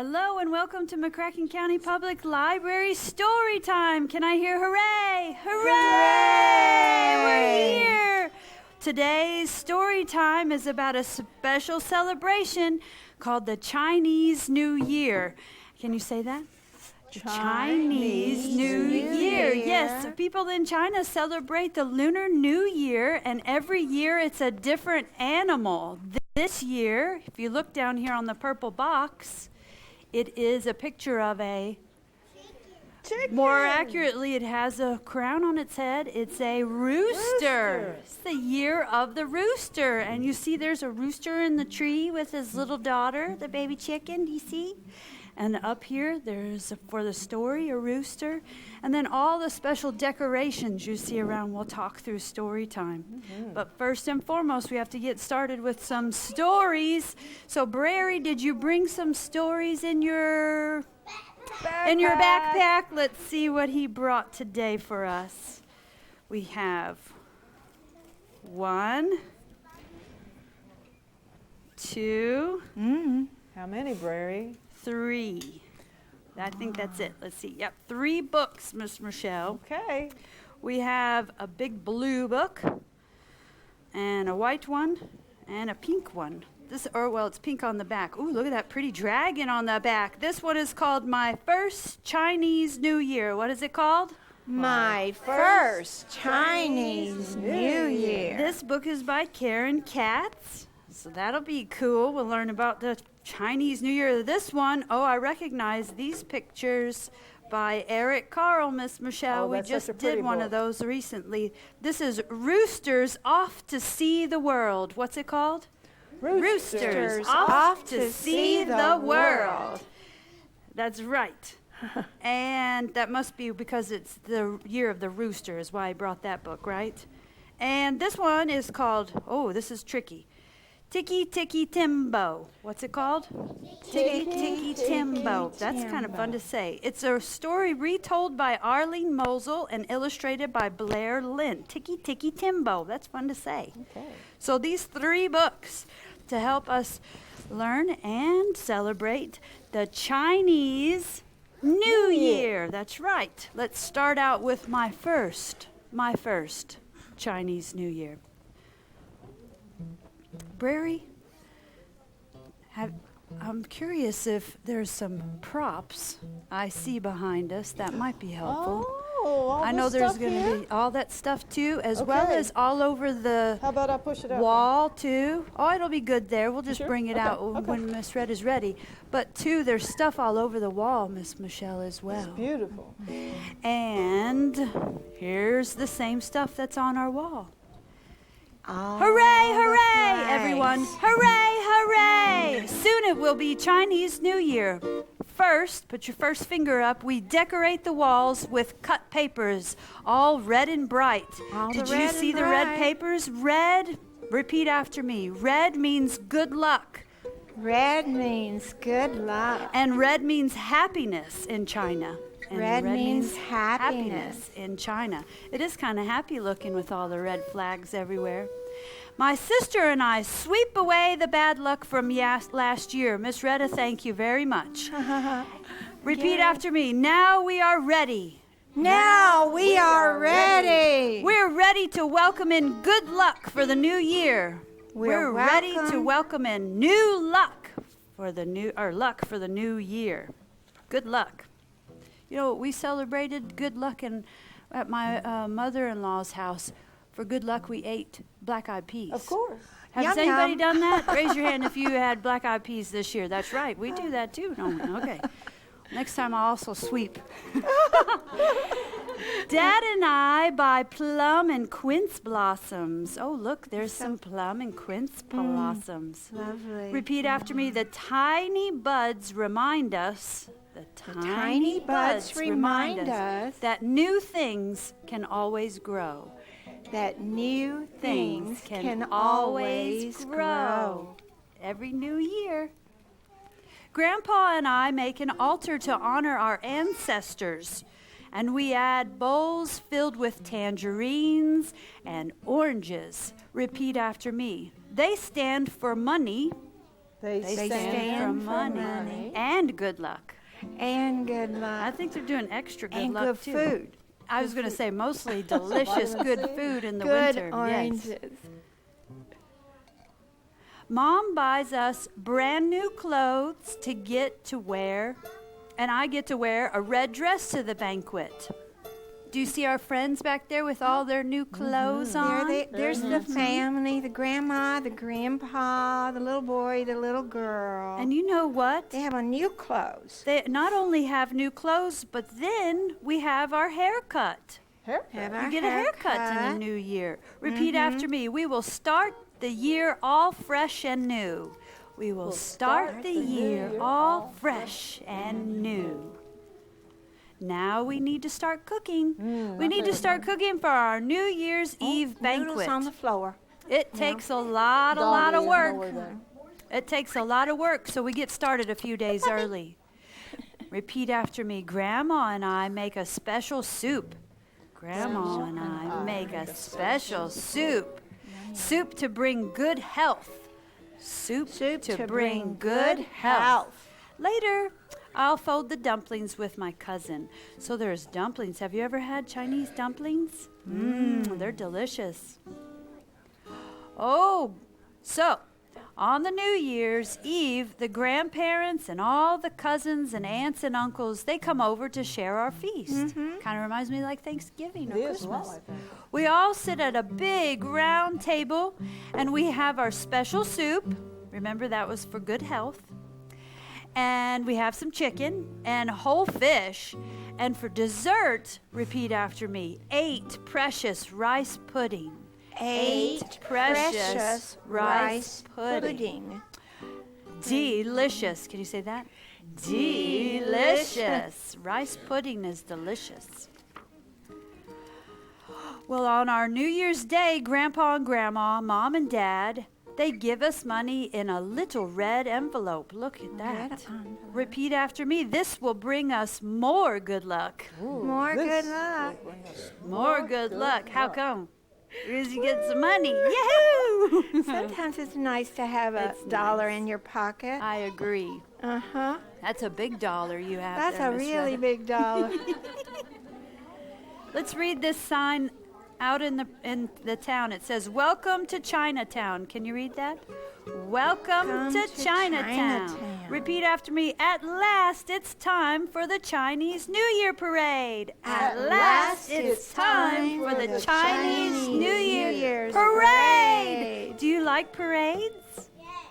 Hello and welcome to McCracken County Public Library Story Time. Can I hear hooray? Hooray! We're here! Today's story time is about a special celebration called the Chinese New Year. Can you say that? Chinese New Year. Yes, people in China celebrate the Lunar New Year, and every year it's a different animal. This year, if you look down here on the purple box, it is a picture of a chicken. More accurately, it has a crown on its head. It's a rooster. It's the year of the rooster. And you see there's a rooster in the tree with his little daughter, the baby chicken. Do you see? And up here, there's, for the story, a rooster. And then all the special decorations you see around, we'll talk through story time. Mm-hmm. But first and foremost, we have to get started with some stories. So, Brary, did you bring some stories in your backpack? Let's see what he brought today for us. We have 1, 2. How many, Brary? 3. I think that's it. Let's see. Yep, 3 books, Miss Michelle. Okay. We have a big blue book, and a white one, and a pink one. It's pink on the back. Ooh, look at that pretty dragon on the back. This one is called My First Chinese New Year. What is it called? My First Chinese New Year. This book is by Karen Katz, so that'll be cool. We'll learn about the Chinese New Year. This one, I recognize these pictures by Eric Carl, Miss Michelle. We just did one of those recently. This is Roosters Off to See the World. What's it called? Roosters Off to See the World. That's right. And that must be because it's the year of the rooster is why I brought that book, right? And this one is called, this is tricky. Ticky Ticky Timbo. What's it called? Ticky Ticky Timbo. That's kind of fun to say. It's a story retold by Arlene Mosel and illustrated by Blair Lynn. Ticky Ticky Timbo. That's fun to say. Okay. So these 3 books to help us learn and celebrate the Chinese New Year. That's right. Let's start out with my first Chinese New Year. Brary, I'm curious if there's some props I see behind us that might be helpful. I know there's going to be all that stuff too, as well as all over the How about I push it out wall too. It'll be good there. We'll just bring it out when Miss Retta's ready. But too, there's stuff all over the wall, Miss Michelle, as well. It's beautiful. And here's the same stuff that's on our wall. Hooray, hooray, everyone. Hooray, hooray. Soon it will be Chinese New Year. First, put your first finger up. We decorate the walls with cut papers, all red and bright. Did you see the red papers? Red, repeat after me. Red means good luck. Red means good luck. And red means happiness in China. And red means happiness in China. It is kind of happy looking with all the red flags everywhere. My sister and I sweep away the bad luck from last year. Miss Retta, thank you very much. Repeat after me. Now we are ready. Now we are ready. We're ready to welcome in good luck for the new year. We're ready to welcome in new luck for the new year. Good luck. You know, we celebrated good luck at my mother-in-law's house. For good luck, we ate black-eyed peas. Of course. Has anybody done that? Raise your hand if you had black-eyed peas this year. That's right. We do that, too. No, okay. Next time, I'll also sweep. Dad and I buy plum and quince blossoms. Oh, look, there's some plum and quince blossoms. Lovely. Repeat after me. The tiny buds remind us... The tiny buds remind us that new things can always grow. That new things can always grow. Every new year. Grandpa and I make an altar to honor our ancestors, and we add bowls filled with tangerines and oranges. Repeat after me. They stand for money, They stand for money. And good luck. And good luck. I think they're doing extra good and luck, good too. food. I was going to say mostly delicious good food in the Good winter. oranges. Yes. Mom buys us brand new clothes to get to wear, and I get to wear a red dress to the banquet. Do you see our friends back there with all their new clothes on? There's the family, the grandma, the grandpa, the little boy, the little girl. And you know what? They have on new clothes. They not only have new clothes, but then we have our haircut. Have our You get a haircut in the new year. Repeat after me. We will start the year all fresh and new. We will start the year all fresh and new. Now we need to start cooking. We need to start cooking for our New Year's Eve banquet. Noodles on the floor. It takes a lot of work. It takes a lot of work, so we get started a few days early. Repeat after me. Grandma and I make a special soup. Grandma and I make a special soup. Soup to bring good health. Soup to bring good health. Later, I'll fold the dumplings with my cousin. So there's dumplings. Have you ever had Chinese dumplings? They're delicious. Oh, so on the New Year's Eve, the grandparents and all the cousins and aunts and uncles, they come over to share our feast. Kind of reminds me like Thanksgiving or Christmas. We all sit at a big round table and we have our special soup. Remember, that was for good health. And we have some chicken and whole fish. And for dessert, repeat after me, 8 precious rice pudding. 8 precious rice pudding. Delicious. Can you say that? Delicious. Rice pudding is delicious. Well, on our New Year's Day, Grandpa and Grandma, Mom and Dad, they give us money in a little red envelope. Look at that. Repeat after me. This will bring us more good luck. More good luck. More good luck. How come? Because you get some money. Yahoo! Sometimes it's nice to have a dollar in your pocket. I agree. Uh-huh. That's a big dollar you have That's there, a Miss really Retta. big dollar. Let's read this sign out in the town. It says, "Welcome to Chinatown." Can you read that? Welcome to Chinatown. Repeat after me. At last, it's time for the Chinese New Year parade. At last, it's time for the Chinese New Year's parade. Do you like parades?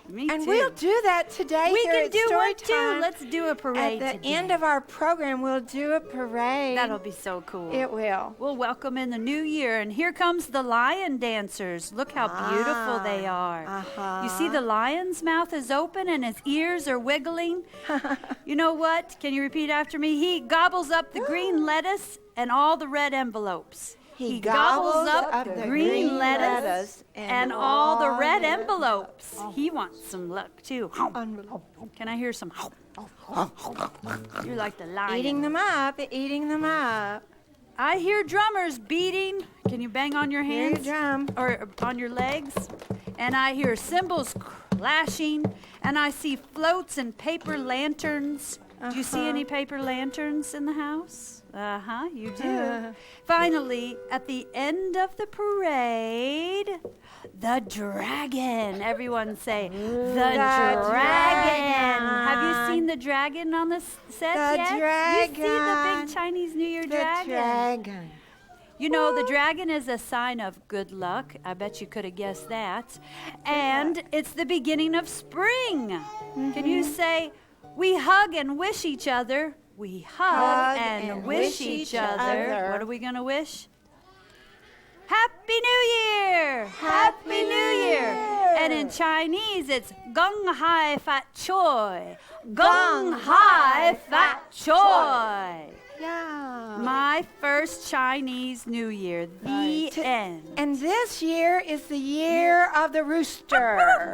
Me too. And we'll do that today. We here can at do Story one too. Time. Let's do a parade At the today. end of our program, we'll do a parade. That'll be so cool. It will. We'll welcome in the new year. And here comes the lion dancers. Look how beautiful they are. You see the lion's mouth is open and his ears are wiggling. You know what? Can you repeat after me? He gobbles up the green lettuce and all the red envelopes. He gobbles up the green lettuce and all the red envelopes. He wants some luck, too. Can I hear some? You're like the lion. Eating them up. I hear drummers beating. Can you bang on your hands? Hear your drum. Or on your legs? And I hear cymbals clashing. And I see floats and paper lanterns. Do you see any paper lanterns in the house? You do. Finally, at the end of the parade, the dragon. Everyone say, the dragon. Have you seen the dragon on the set yet? The dragon. You see the big Chinese New Year dragon? The dragon. You know, the dragon is a sign of good luck. I bet you could have guessed that. And it's the beginning of spring. Can you say, we hug and wish each other? We hug and wish each other. What are we going to wish? Happy New Year! Happy New Year! And in Chinese, it's Gong Hai Fat Choi. Gong Hai Fat Choi. Yeah. My first Chinese New Year. The end. And this year is the year of the rooster.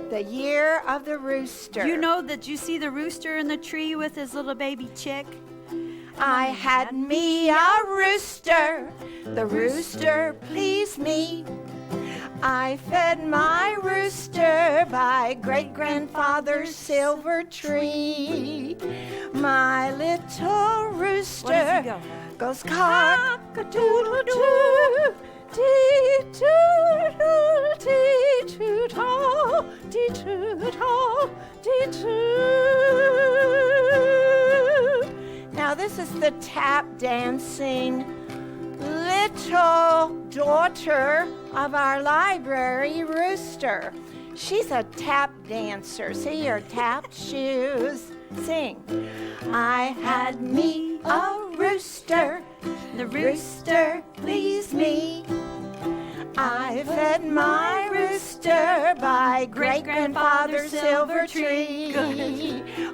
The year of the rooster. You know that you see the rooster in the tree with his little baby chick? I had me a rooster. The rooster pleased me. I fed my rooster by great-grandfather's silver tree. My little rooster goes cock-a-doodle-doo, dee-doodle, dee-doodle, dee-doodle, dee-doo. Now this is the tap dancing little daughter of our library rooster. She's a tap dancer. See her tap shoes. Sing. I had me a rooster. The rooster pleased me. I fed my rooster by great-grandfather's silver tree.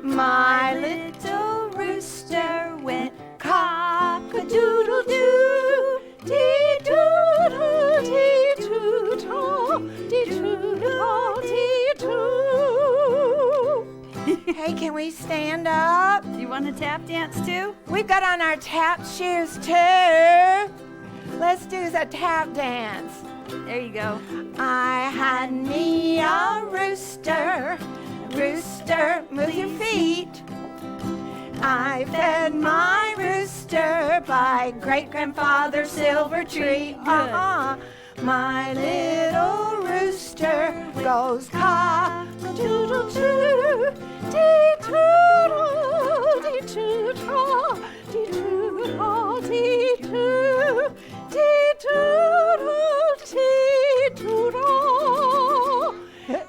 My little rooster went cock-a-doodle-doo, dee-doodle, dee-doodle, dee-doodle, dee-doo. Hey, can we stand up? You want to tap dance too? We've got on our tap shoes too. Let's do the tap dance. There you go. I had me a rooster. Rooster, move your feet. I fed my rooster by great-grandfather's silver tree. My little rooster goes cock-a-doodle-doo, dee-doodle, dee-doodle, dee-doodle, dee-doo, dee-doodle, dee-doodle,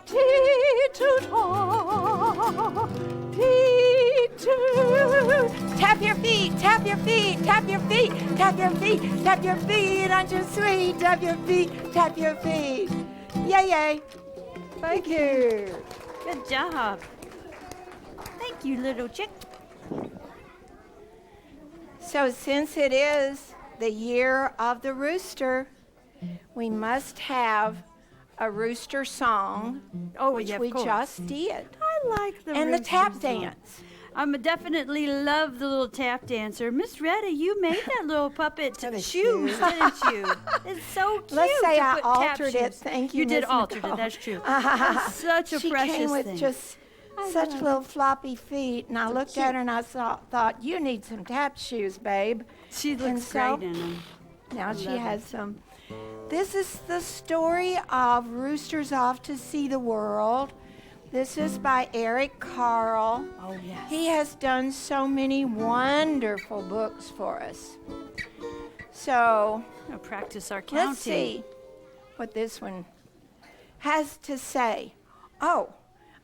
dee-doodle, dee-doo. Tap your feet, tap your feet, tap your feet, tap your feet, tap your feet, aren't you sweet? Tap your feet, tap your feet. Yay, yay. Thank you. Good job. Thank you, little chick. So since it is the year of the rooster, we must have a rooster song, which we just did. I like the and the rooster tap song. dance. I definitely love the little tap dancer. Miss Retta, you made that little puppet shoes, didn't you? It's so cute. Let's say to I put tap altered it. shoes. Thank you, You did Miss alter it. Nicole. That's true. That's such a she precious came with thing. just such little floppy feet, and I looked at her and I thought, you need some tap shoes, babe. She looks so, great in them. Now she love has some. This is the story of Roosters Off to See the World. This is by Eric Carle. Oh, yes. He has done so many wonderful books for us. So We'll practice our counting. let's see what this one has to say. Oh,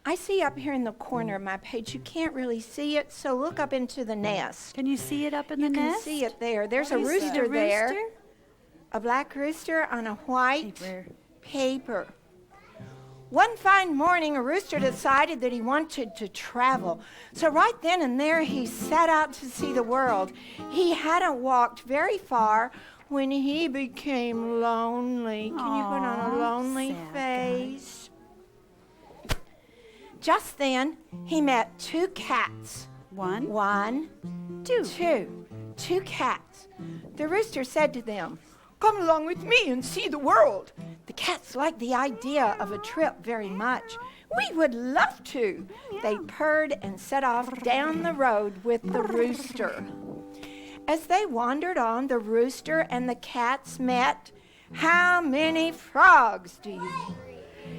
I see up here in the corner of my page. You can't really see it, so look up into the nest. Can you see it up in the You can nest? see it there. There's What a is it, rooster a there. rooster? A black rooster on a white Paper. paper. One fine morning, a rooster decided that he wanted to travel. So right then and there, he set out to see the world. He hadn't walked very far when he became lonely. Can you put on a lonely sad face? Just then, he met two cats. One. Two cats. The rooster said to them, "Come along with me and see the world." The cats liked the idea of a trip very much. "We would love to." They purred and set off down the road with the rooster. As they wandered on, the rooster and the cats met. How many frogs do you?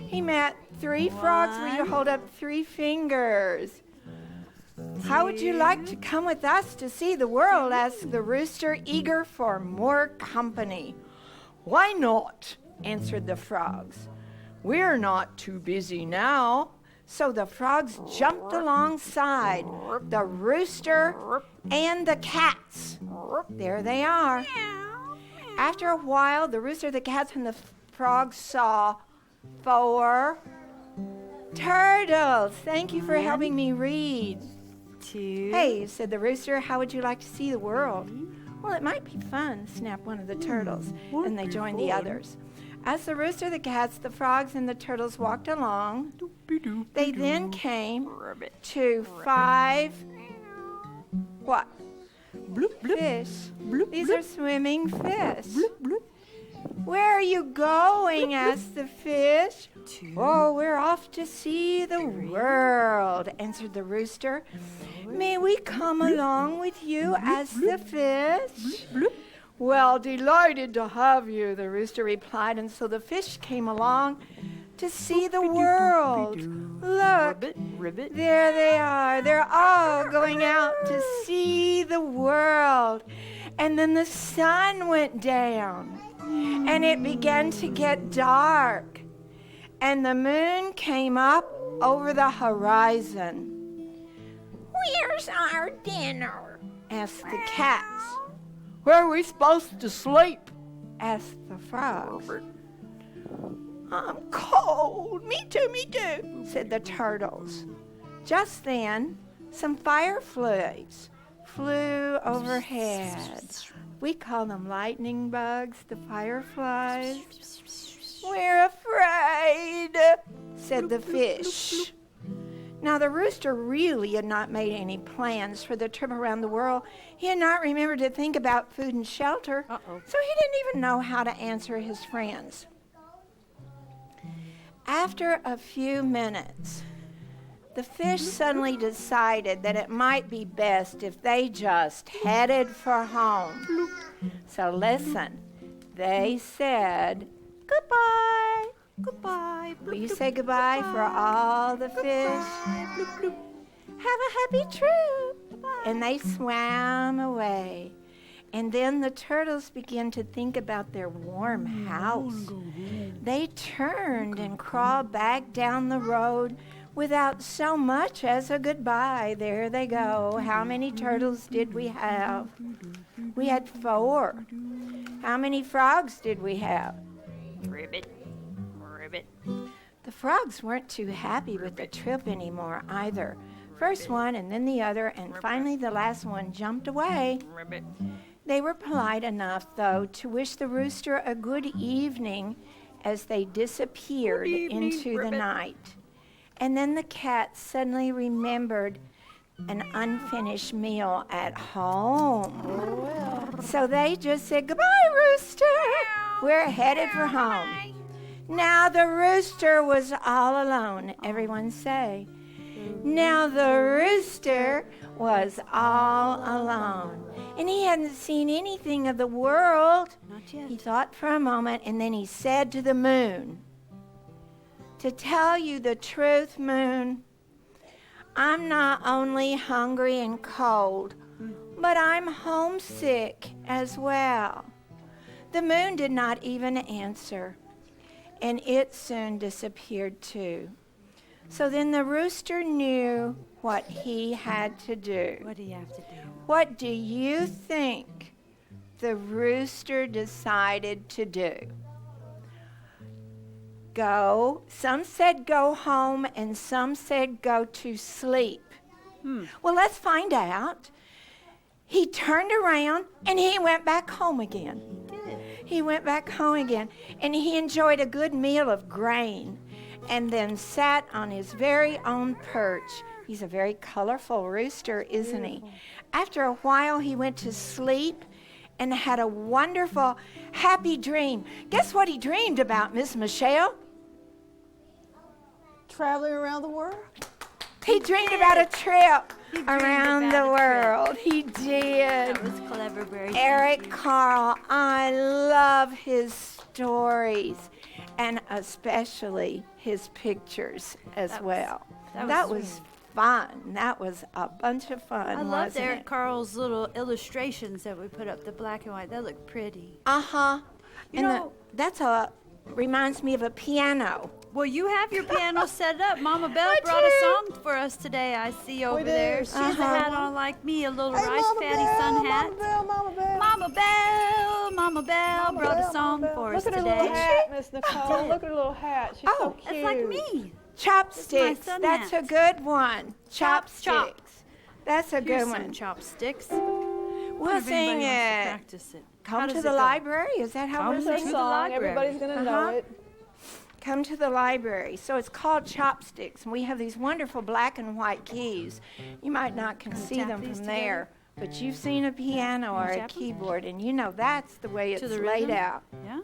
He met 3 frogs. Will you hold up 3 fingers? "How would you like to come with us to see the world?" asked the rooster, eager for more company. "Why not?" answered the frogs. "We're not too busy now." So the frogs jumped alongside the rooster and the cats. There they are. After a while, the rooster, the cats, and the frogs saw 4 turtles. Thank you for helping me read. 2. "Hey," said the rooster, "how would you like to see the world?" "Well, it might be fun," snapped one of the turtles, and they joined the others. As the rooster, the cats, the frogs, and the turtles walked along, they then came to 5 what? Fish. These are swimming fish. Where are you going? Asked the fish. Oh, we're off to see the world, answered the rooster. May we come along with you? Asked the fish. Well, delighted to have you, the rooster replied, and so the fish came along to see the world. Look, there they are. They're all going out to see the world. And then the sun went down, and it began to get dark, and the moon came up over the horizon. Where's our dinner? Asked the cats. Where are we supposed to sleep? Asked the frogs. I'm cold. Me too, said the turtles. Just then, some fireflies flew overhead. We call them lightning bugs, the fireflies. We're afraid, said the fish. Now, the rooster really had not made any plans for the trip around the world. He had not remembered to think about food and shelter, so he didn't even know how to answer his friends. After a few minutes, the fish suddenly decided that it might be best if they just headed for home. So listen, they said, goodbye. Goodbye. Will you say goodbye for all the fish? Have a happy trip. And they swam away. And then the turtles began to think about their warm house. They turned and crawled back down the road without so much as a goodbye. There they go. How many turtles did we have? We had 4. How many frogs did we have? Ribbit. The frogs weren't too happy with the trip anymore either. First one and then the other, and finally the last one jumped away. They were polite enough, though, to wish the rooster a good evening as they disappeared into the night. And then the cats suddenly remembered an unfinished meal at home. So they just said, goodbye, Rooster. We're headed for home. Now the rooster was all alone, everyone say. Now the rooster was all alone. And he hadn't seen anything of the world. Not yet. He thought for a moment, and then he said to the moon, to tell you the truth, Moon, I'm not only hungry and cold, but I'm homesick as well. The moon did not even answer, and it soon disappeared too. So then the rooster knew what he had to do. What do you have to do? What do you think the rooster decided to do? Go. Some said go home, and some said go to sleep. Well, let's find out. He turned around, and he went back home again. He went back home again, and he enjoyed a good meal of grain, and then sat on his very own perch. He's a very colorful rooster, isn't he? After a while, he went to sleep and had a wonderful, happy dream. Guess what he dreamed about, Miss Michelle? Traveling around the world? He dreamed about a trip around the world. He did. That was clever, Brary. Eric Carl, I love his stories, and especially his pictures as well. That was fun. That was a bunch of fun. I loved Eric Carl's little illustrations that we put up, the black and white. That looked pretty. You know, reminds me of a piano. Well, you have your piano set up. Mama Belle brought a song for us today, I see over there. She has a hat on like me, a little rice paddy sun hat. Mama Belle brought a song for us today. Look at her little hat, Miss Nicole. Look at her little hat. She's so cute. It's like me. Chopsticks. That's a good one. Chopsticks. That's a good one. Chopsticks. We'll sing it. Practice it. Come to the library. Is that how we're It's a song. Everybody's going to know it. Come to the library. So it's called Chopsticks, and we have these wonderful black and white keys. You might not can see them from there, but you've seen a piano or a keyboard, and you know that's the way it's laid out. Yeah?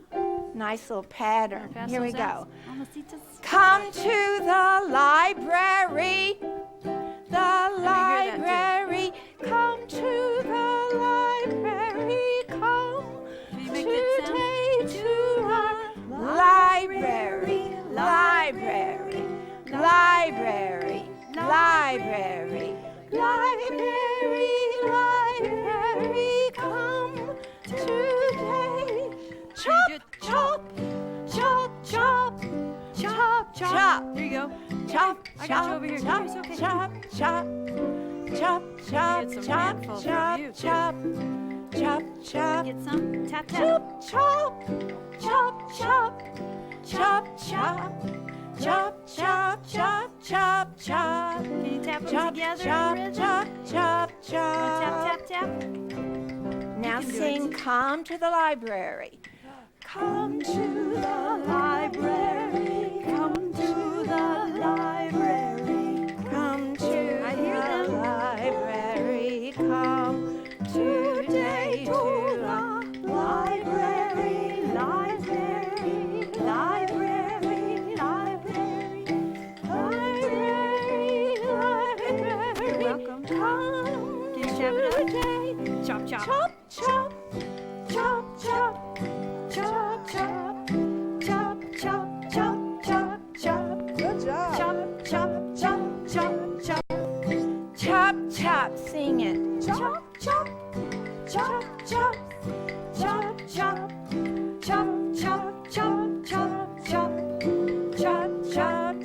Nice little pattern. Pass Here we those out. go. Mamacitas. Come to the library. The library. Come to the library. Come Can you make that sound? today to the library. Library. Library. Library. Library. Library. Come today. Chop, chop. Chop, chop. Chop, chop. There you go. Chop, I got you over here. chop, It's okay. chop, chop, chop, chop, Get some chop, handfuls for chop, you. chop, chop, chop, Get some. Tap, tap. chop, chop, chop, chop, chop, chop, chop, chop, chop, chop. Can you tap them Chop, together? chop, Retta? chop, chop, Tap, chop. tap, tap. Now can do sing it. Come to the Library. Come to the library. Come to the library. Come to I hear the them. library. Come today to the library. Library. Library. Library. Library. Library. You're welcome. Come Can you chop it up? today. Chop, chop. Chop, chop, chop, chop, chop, chop, chop, chop, chop, chop, chop. Good job. Chop, chop, chop, chop, chop. Chop, chop, sing it. Chop, chop, chop, chop, chop, chop, chop, chop, chop, chop, chop, chop, chop,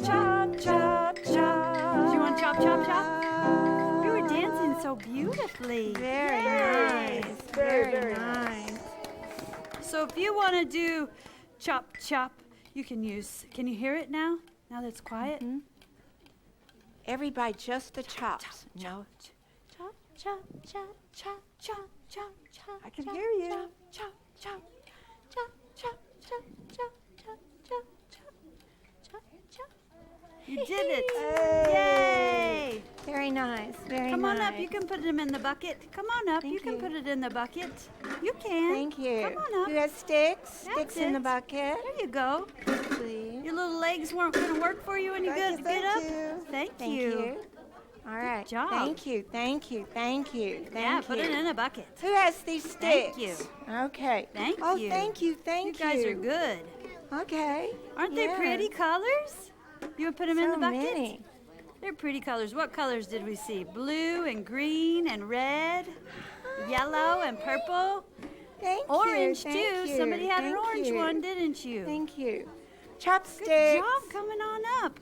chop, chop, chop. Do you want chop, chop, chop? You were dancing so beautifully. Very Yay. nice. Very, Very very nice. So if you want to do chop, chop, you can use, can you hear it now? Now that it's quiet? Everybody, just the chops. No. Chop, chop, chop, chop, chop, chop, chop. I can chop, hear you. Chop, chop, chop, chop, chop, chop, chop, chop, chop, chop, chop. You did it. Yay! Very nice. Very Come on nice. up. You can put them in the bucket. Come on up. Thank You can you. put it in the bucket. You can. Thank you. Come on up. Who has sticks? That's Sticks in the it. bucket. There you go. Please. Your little legs weren't going to work for you when you Thank get you, up. thank you. Thank Thank you. you. All right. job. Thank you. Thank you. Thank you. Thank Yeah, you. put it in a bucket. Who has these sticks? Thank you. Okay. Thank oh, you. thank you. Thank You guys are good. Okay. Aren't they Yes. pretty colors? You would put them in the So bucket? many. They're pretty colors. What colors did we see? Blue and green and red, yellow and purple, Thank orange you. too. Thank you. Somebody had an Thank orange you. one, didn't you? Thank you. Good Chopsticks. job coming on up.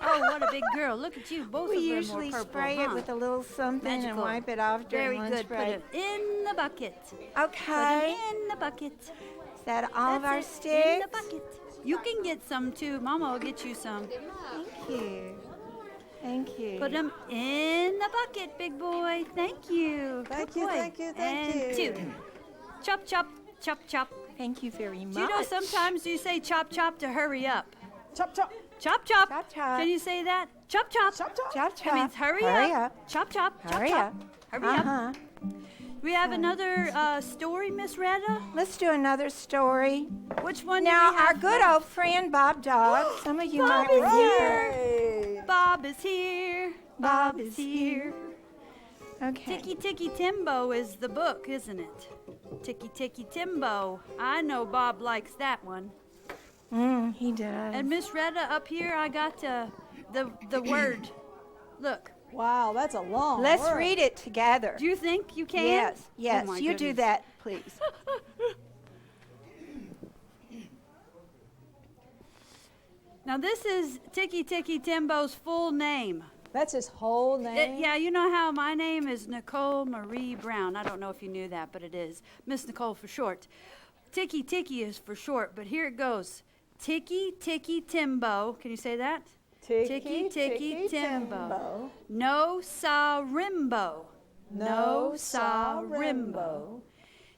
Oh, what a big girl. Look at you. Both We of them usually were purple, spray huh? it with a little something and Magical. wipe it off during Very lunch good. Put break. it in the bucket. Put Okay. it in the bucket. Is that all of our That's it. sticks? In the bucket. You can get some too. Mama will get you some. Thank you. Thank you. Put them in the bucket, big boy. Thank you. Thank Good you, boy. thank you, thank and you. 2. Chop, chop, chop, chop. Thank you very much. Do you know sometimes you say chop, chop to hurry up? Chop, chop. Chop, chop. Chop, chop. Can you say that? Chop, chop. Chop, chop. Chop, chop. That means hurry up. Chop, chop. Hurry chop, up. chop. Hurry up. Uh-huh. We have another story, Miss Retta. Let's do another story. Which one Now, do we have? our good old friend Bob Dog. Some of you Bob might is remember. Hey. Bob is here. Bob is here. Okay. Ticky Ticky Timbo is the book, isn't it? Ticky Ticky Timbo. I know Bob likes that one. He does. And Miss Retta, up here, I got the word. Look. Wow, that's a long Let's word. read it together. Do you think you can? Yes, yes. Oh my You do goodness. that, please. Now this is Ticky Ticky Timbo's full name. That's his whole name? Yeah, you know how my name is Nicole Marie Brown. I don't know if you knew that, but it is. Miss Nicole for short. Ticky Ticky is for short, but here it goes. Ticky Ticky Timbo. Can you say that? Ticky, Ticky Timbo. No sa rimbo. No sa rimbo.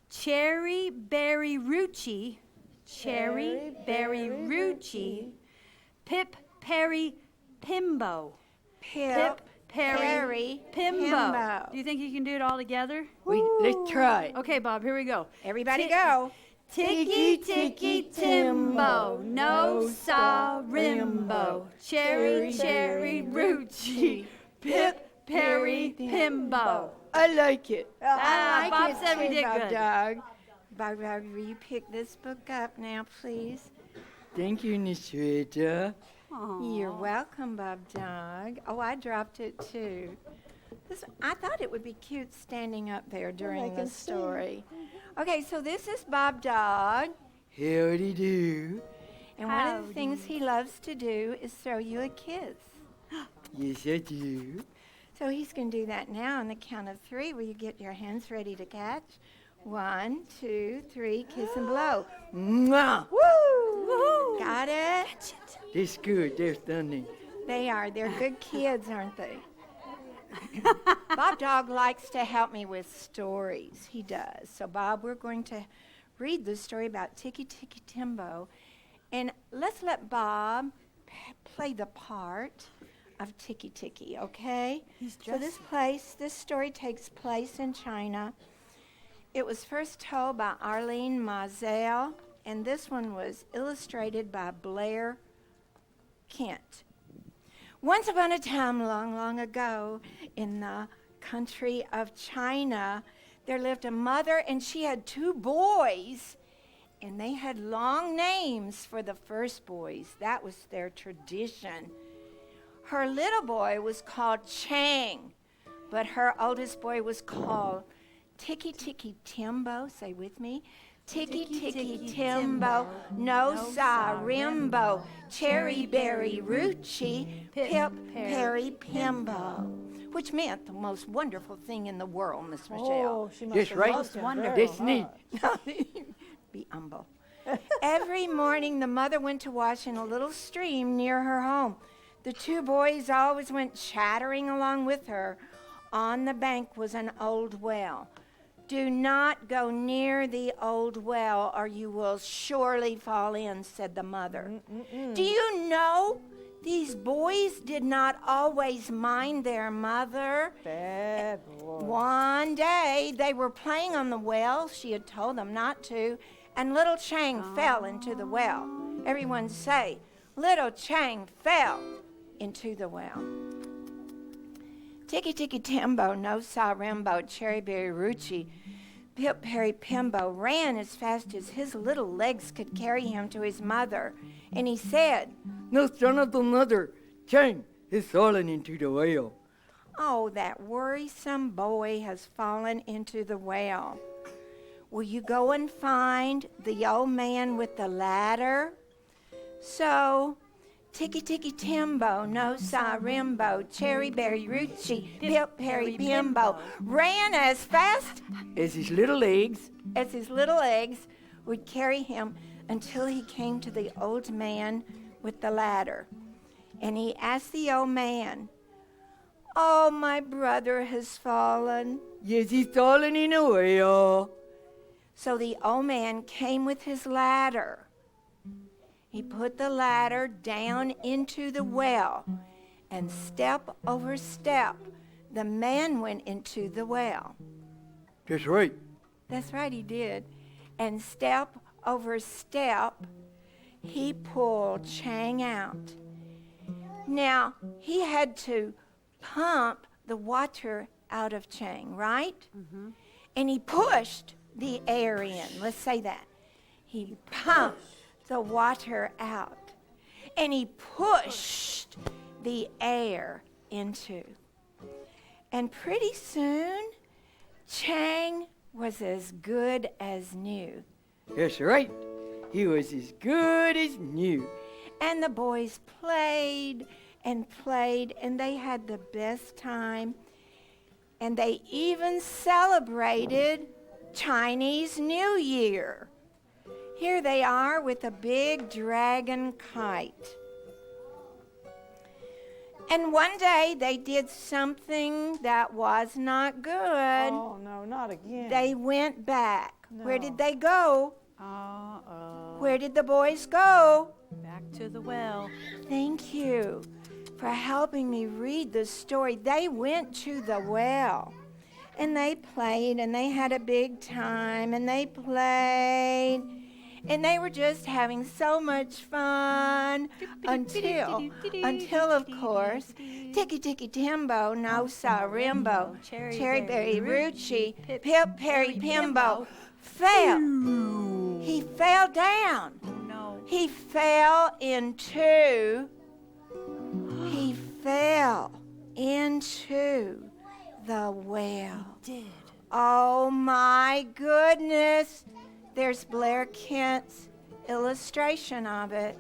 Cherry berry rucci. Cherry berry rucci. Pip perry pimbo. Pip, Perry, Perry, Pimbo. Pimbo. Do you think you can do it all together? Let's try. Okay, Bob, here we go. Everybody Ti- go. Ticky, ticky, Timbo, no sa-rimbo. Cherry, cherry, roochie, pip, perry, pimbo. I like it. Bob said we too, did Bob good. Dog. Bob Dog, will you pick this book up now, please? Thank you, Miss Retta. You're welcome, Bob Dog. Oh, I dropped it too. I thought it would be cute standing up there during the story. Okay, so this is Bob Dog. Howdy do. And one of the things he loves to do is throw you a kiss. Yes, I do. So he's going to do that now on the count of 3. Will you get your hands ready to catch? 1, 2, 3, kiss and blow. Mwah! Woo! Got it? That's good. They're stunning. They are. They're good kids, aren't they? Bob Dog likes to help me with stories. He does. So, Bob, we're going to read the story about Ticky Ticky Timbo. And let's let Bob play the part of Ticky Ticky, okay? So this story takes place in China. It was first told by Arlene Mazel, and this one was illustrated by Blair Kent. Once upon a time, long, long ago, in the country of China, there lived a mother, and she had 2 boys, and they had long names for the first boys. That was their tradition. Her little boy was called Chang, but her oldest boy was called Ticky Ticky Timbo. Say with me. Ticky Ticky Timbo, no sa-rimbo, cherry berry roochie, pip perry pimbo. Which meant the most wonderful thing in the world, Miss Michelle. Oh, she must That's have right. loved him Wonderful. very That's neat. much. Be humble. Every morning, the mother went to wash in a little stream near her home. The 2 boys always went chattering along with her. On the bank was an old well. Do not go near the old well, or you will surely fall in, said the mother. Do you know these boys did not always mind their mother? Bad boy. One day they were playing on the well. She had told them not to, and little Chang fell into the well. Everyone say, little Chang fell into the well. Ticky Ticky Timbo, no sa-rimbo, cherry berry roochie, pip perry pimbo ran as fast as his little legs could carry him to his mother. And he said, No son of the mother. Chang has fallen into the well. oh, that worrisome boy has fallen into the well. Will you go and find the old man with the ladder? So Ticky Ticky Timbo, no sa-rimbo, cherry berry roochie, pip perry pimbo ran as fast As his little legs. as his little legs would carry him until he came to the old man with the ladder. And he asked the old man, oh, my brother has fallen. Yes, he's fallen in a well. So the old man came with his ladder. He put the ladder down into the well, and step over step, the man went into the well. That's right. That's right, he did. And step over step, he pulled Chang out. Now, he had to pump the water out of Chang, right? Mm-hmm. And he pushed the air in. Let's say that. He pumped the water out. And he pushed the air into. And pretty soon, Chang was as good as new. That's right. He was as good as new. And the boys played and played, and they had the best time. And they even celebrated Chinese New Year. Here they are with a big dragon kite. And one day they did something that was not good. Oh, no, not again. They went back. No. Where did they go? Uh-oh. Where did the boys go? Back to the well. Thank you for helping me read the story. They went to the well, and they played, and they had a big time, and they played. And they were just having so much fun until of course, Ticky Ticky Timbo, No Saw Rimbo, Cherry Berry Rucci, Pip Perry Pimbo fell. He fell down. No. He fell into the well. Did. Oh my goodness. There's Blair Kent's illustration of it.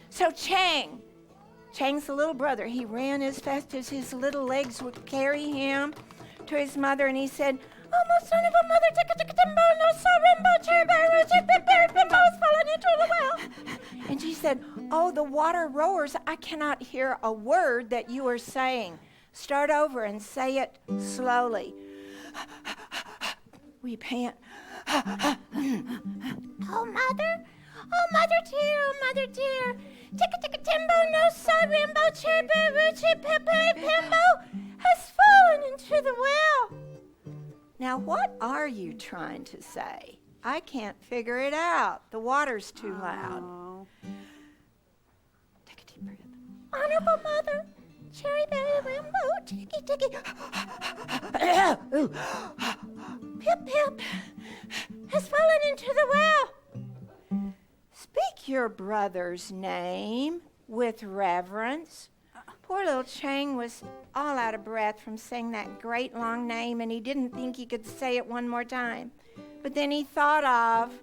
So Chang's the little brother. He ran as fast as his little legs would carry him to his mother, and he said, "Oh, my son of a mother, tick-a-tick-a-timbo, no saw rimbo, cherry-berry, rucci, pip-berry, pimbo has fallen into the well." And she said, "Oh, the water roars, I cannot hear a word that you are saying. Start over and say it slowly." We pant. "Oh, mother dear, oh, mother dear, tick-a-tick-a-timbo, no saw rimbo, cherry-berry, rucci, pip-berry, pimbo has fallen into the well." Now, what are you trying to say? I can't figure it out. The water's too loud. Oh. Take a deep breath. "Honorable mother, cherry-berry, rimbo, ticky-ticky, pip-pip has fallen into the well. Speak your brother's name with reverence." Poor little Chang was all out of breath from saying that great long name, and he didn't think he could say it one more time. But then he thought of,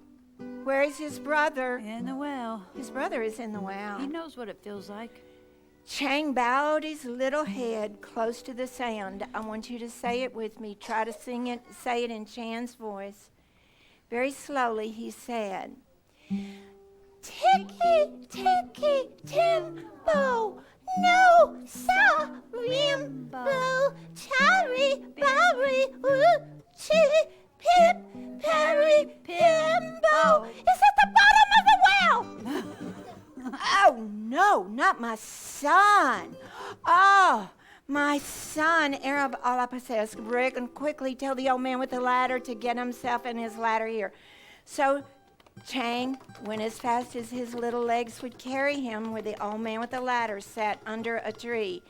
where is his brother? In the well. His brother is in the well. He knows what it feels like. Chang bowed his little head close to the sound. I want you to say it with me. Try to say it in Chan's voice. Very slowly he said, "Ticky, ticky, timbo, no saw rimbo, cherry, berry, rucci, pip, perry, pimbo is at the bottom of the well." "Oh, no, not my son. Oh, my son." Arab Alapases Rick and quickly tell the old man with the ladder to get himself and his ladder here. So Chang went as fast as his little legs would carry him, where the old man with the ladder sat under a tree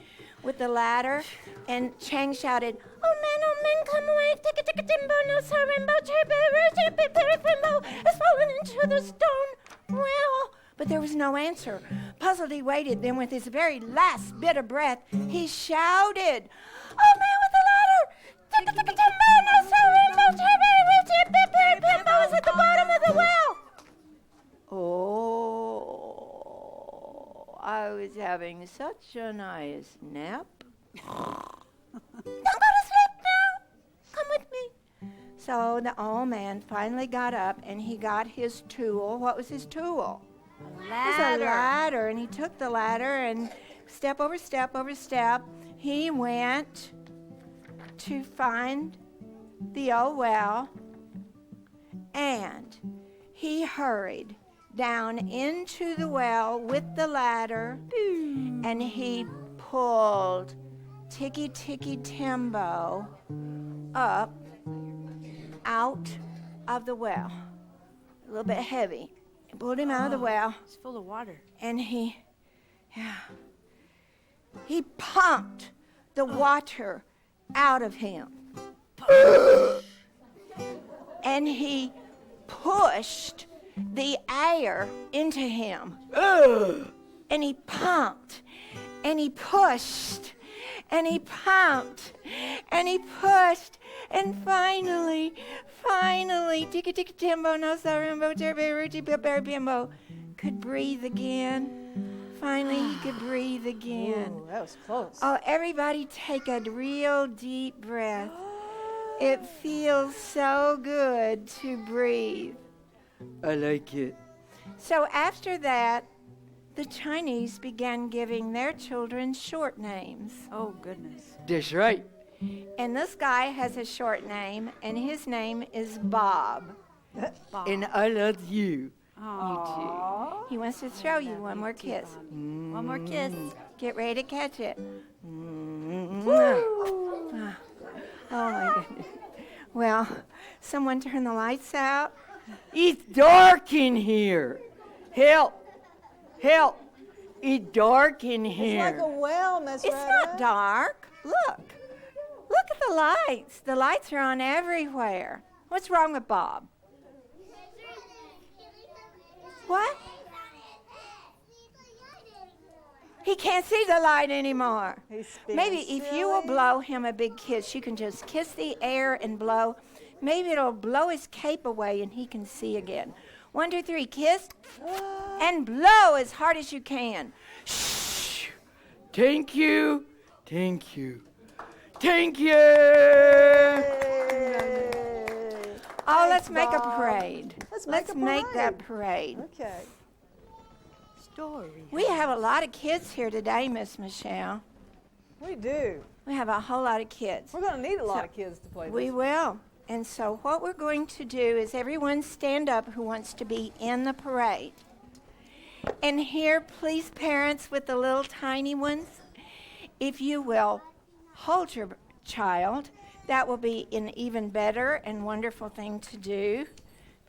with the ladder, and Chang shouted, oh man, come away, tick-a-tick-a-timbo, no saw rimbo, cherry-berry, cherry-berry, pimbo has fallen into the stone well." But there was no answer. Puzzled, he waited. Then with his very last bit of breath, he shouted, "Oh man with the ladder, tick-a-tick-a-timbo, no saw rimbo, cherry-berry, cherry-berry, pimbo is at the bottom of the well." Oh, I was having such a nice nap. "Don't go to sleep now. Come with me." So the old man finally got up, and he got his tool. What was his tool? It was a ladder, and he took the ladder, and step over step over step, he went to find the old well, and he hurried down into the well with the ladder, and he pulled Ticky Ticky Timbo up out of the well. A little bit heavy. He pulled him out of the well. It's full of water. And he pumped the water out of him. And he pushed the air into him. And he pumped, and he pushed, and he pumped, and he pushed, and finally, Ticky Ticky Timbo, no saw rimbo, cherry-berry, rucci, pip-berry, pimbo could breathe again. Finally, he could breathe again. Ooh, that was close. Oh, everybody take a real deep breath. It feels so good to breathe. I like it. So after that, the Chinese began giving their children short names. Oh, goodness. That's right. And this guy has a short name, and his name is Bob. And I love you. Aww. He wants to throw you one more kiss. One more kiss. Get ready to catch it. Oh, my goodness. Well, someone turn the lights out. It's dark in here. Help. Help. It's dark in here. It's like a well, Miss It's Retta. not dark. Look. Look at the lights. The lights are on everywhere. What's wrong with Bob? What? He can't see the light anymore. He's being Maybe if you will silly. blow him a big kiss, you can just kiss the air and blow. Maybe it'll blow his cape away and he can see again. 1, 2, 3, kiss and blow as hard as you can. Shh. Thank you. Thank you. Thank you. Oh, let's Thanks, make a Bob. parade. Let's make a that parade. Okay. Story. We have a lot of kids here today, Miss Michelle. We do. We have a whole lot of kids. We're going to need a lot So, of kids to play We this. will. And so what we're going to do is everyone stand up who wants to be in the parade. And here, please, parents with the little tiny ones, if you will hold your child, that will be an even better and wonderful thing to do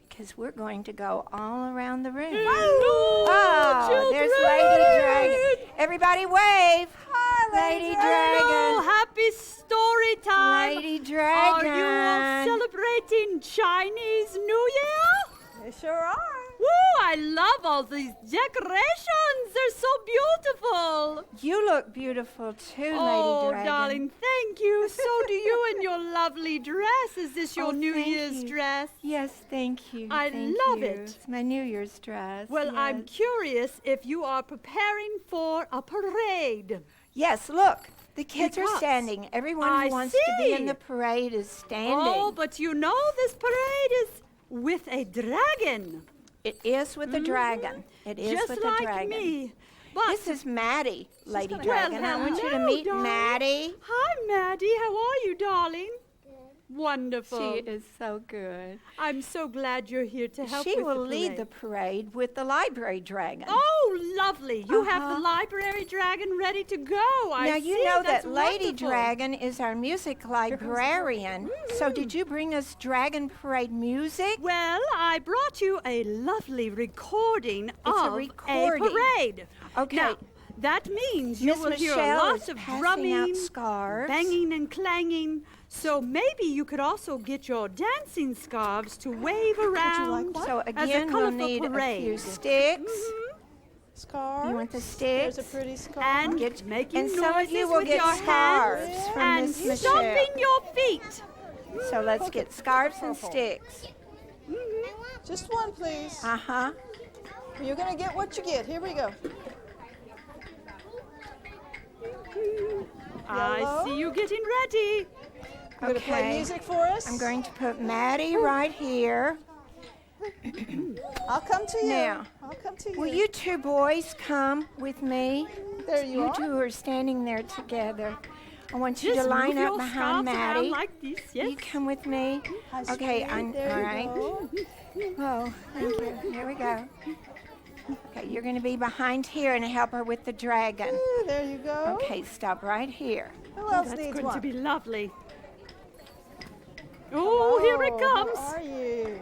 because we're going to go all around the room. Oh, there's Lady Dragon. Everybody wave. Hi, Lady Hello, Dragon. happy story time. Lady Are Dragon. you all celebrating Chinese New Year? They sure are. Woo, I love all these decorations. They're so beautiful. You look beautiful too, Oh, Lady Dragon. darling, thank you. So do you in your lovely dress. Is this your Oh, New thank Year's you. dress? Yes, thank you. I thank love you. it. It's my New Year's dress. Well, I'm yes. curious if you are preparing for a parade. Yes, look. The kids are Because standing. Everyone who I wants to be in see. the parade is standing. Oh, but you know this parade is with a dragon. It is with the dragon. It is Just with like the dragon. me. But This is Maddie, Lady gonna- Dragon. Well, I want you to hello, meet darling. Maddie. Hi, Maddie. How are you, darling? Wonderful. She is so good. I'm so glad you're here to help She with will the lead the parade. parade with the library dragon. Oh, lovely. You have Uh-huh. the library dragon ready to go. I Now, you see. know That's that Lady wonderful. Dragon is our music librarian. So, did you bring us Dragon Parade music? Well, I brought you a lovely recording a of recording. a parade. Okay. Now, that means you Miss will hear Michelle lots is of passing drumming, out scarves. banging and clanging. So maybe you could also get your dancing scarves to wave around So, as a again, we'll colorful need parade. a few sticks. Scarves. You want the There's sticks? a pretty scarf. And Get- making and some of noises you will with get your scarves hands from and Miss Michelle. stomping your feet. So, let's get scarves and sticks. Just one, please. Uh-huh. You're going to get what you get. Here we go. I Yellow. see you getting ready. You're going to play Okay. music for us. I'm going to put Maddie right here. I'll come to you. Now, I'll come to you. Will you two boys come with me? There you are. two are standing there together. I want you Just to line move up your behind scarves Maddie. around like this, yes? You come with me. Okay, all There you right. go. Oh, thank you. Here we go. Okay, you're going to be behind here and help her with the dragon. Ooh, there you go. Okay, stop right here. Who else That's needs going one? to be lovely. Oh, here it comes. How are you?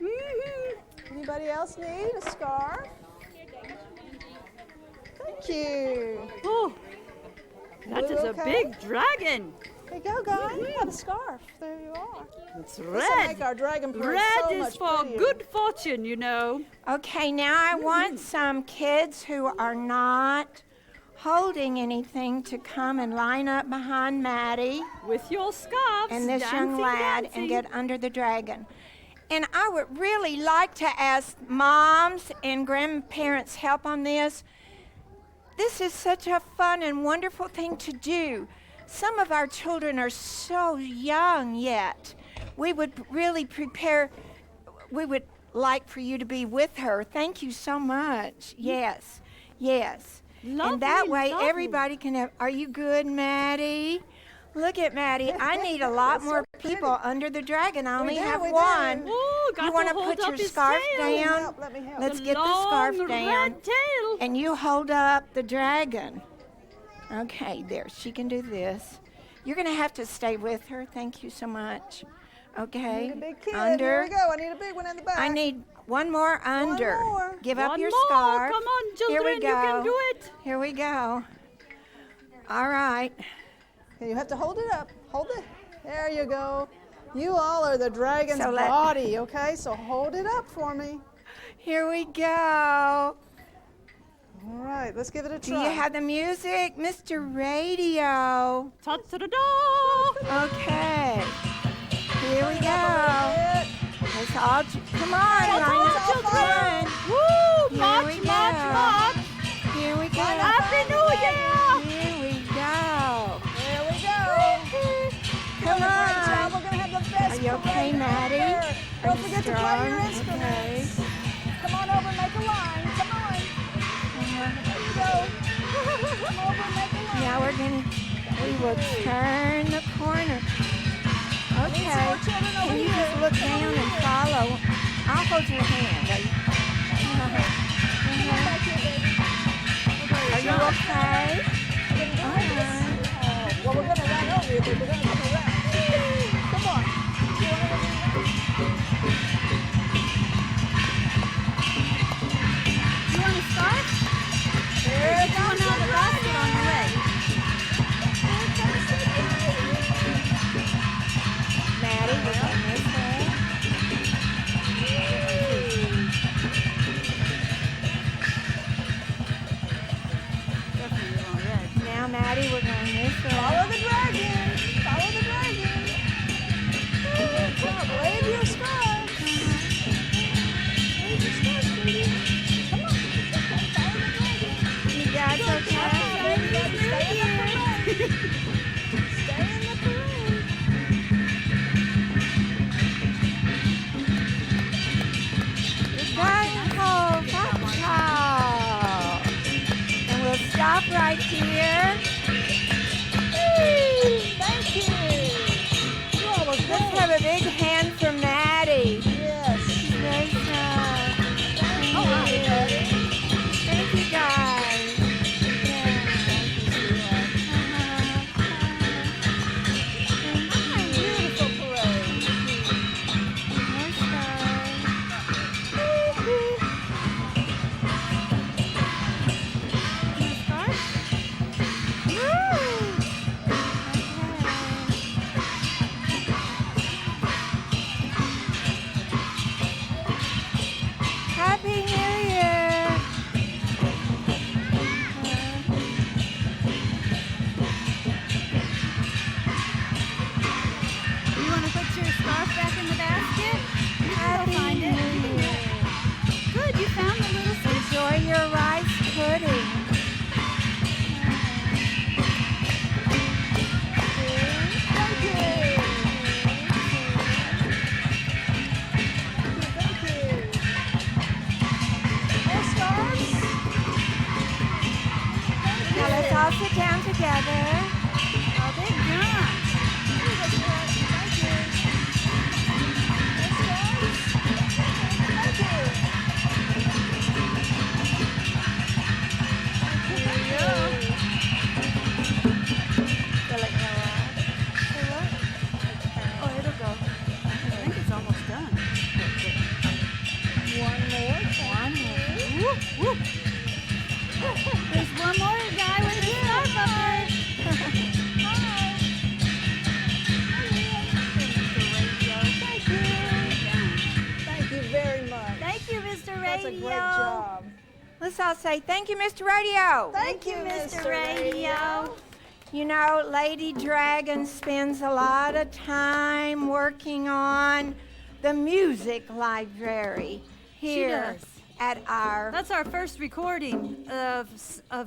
Mhm. Anybody else need a scarf? Thank you. Oh, that Blue is a okay? big dragon. Here you go, guys. You got a scarf. There you are. It's This will make red. our dragon parade Red so is much for prettier. good fortune, you know. Okay, now I want some kids who are not holding anything to come and line up behind Maddie With your scarves, and this young dancing, lad dancing. and get under the dragon. And I would really like to ask moms and grandparents help on this. This is such a fun and wonderful thing to do. Some of our children are so young yet. We would really prepare, we would like for you to be with her. Thank you so much. Yes, yes. And that Lovely, way lovely. everybody can have, are you good, Maddie? Look at Maddie. I need a lot more people under the dragon. I only do, have we do. one. Oh, got You to want to hold put up your his scarf tail. down? Let me help. Let's The get the scarf long down. red tail. And you hold up the dragon. Okay, there. She can do this. You're going to have to stay with her. Thank you so much. I Okay. need a big kid. Under. Here we go. I need a big one in the back. I need one more under. more. Give up One your more. scarf. Come on, Here children, we go. you can do it. Here we go. All right. Okay, you have to hold it up. Hold it. There you go. You all are the dragon's So body, okay? So hold it up for me. Here we go. All right, let's give it a Do try. you have the music, Mr. Radio? Ta-ta-da-da. Okay. Here we go. It. Let's all, come on, line up, children. Woo! Here March, we march, go. march. Here we go. Happy New Year! Here we go. There we go. Come Great on. job. We're going to have the best Are you okay, parade Maddie? ever. Are Don't you forget to play your strong? instruments. Come on over and make a line. Come on. There you go. Come over and make a line. Now we will turn the corner. Okay. more children over Can you here. just look down and follow? I'll hold your hand. Back here, baby. Are you okay? Well, we're going to run over you, but we're going to come around. Come on. You want to start? There's Going out of the basket on your way. Maddie, we're going this way. Definitely on red. Now, Maddie, we're going this way. Follow the dragon. Follow the dragon. Come on, wave your scarf. Wave your scarf, sweetie. Come on. Follow the dragon. You guys okay? Stay in the parade. Stay in the parade. Goodbye, Nicole. Ciao. And we'll stop right here. Thank you. You all were Let's great. have a big hand for Maddie. Yes. Yes, Thank oh, wow. you. Thank you, guys. Beautiful parade. Happy New Year! You want to put your scarf back in the basket? You can Happy go find it. New You can do Year! it. Good, you found the little seed. Enjoy your rice pudding. Thank you. Thank you. More stars? Now let's all sit down together. Oh, big jump. Thank you. More stars? Thank you. Will it go out? Oh, it'll go. I think it's almost done. One more. One more. Whoop, whoop. There's one more guy with his scarf up there. Thank you very much. Thank you, Mr. Radio. That's a great job. Let's all say thank you, Mr. Radio. Thank you, Mr. Radio. You know, Lady Dragon spends a lot of time working on the music library here does. at our. That's our first recording of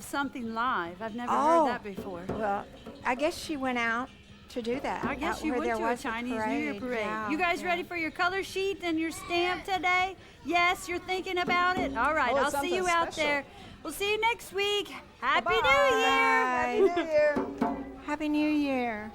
something live. I've never Oh. heard that before. Well, I guess she went out to do that. I guess out you where went there to a was Chinese New Year parade. Yeah, You guys yeah. ready for your color sheet and your stamp today? Yes, you're thinking about it? All right, Oh, I'll it's see you something out special. there. We'll see you next week. Happy Bye-bye. New Year! Bye. Happy New Year. Happy New Year.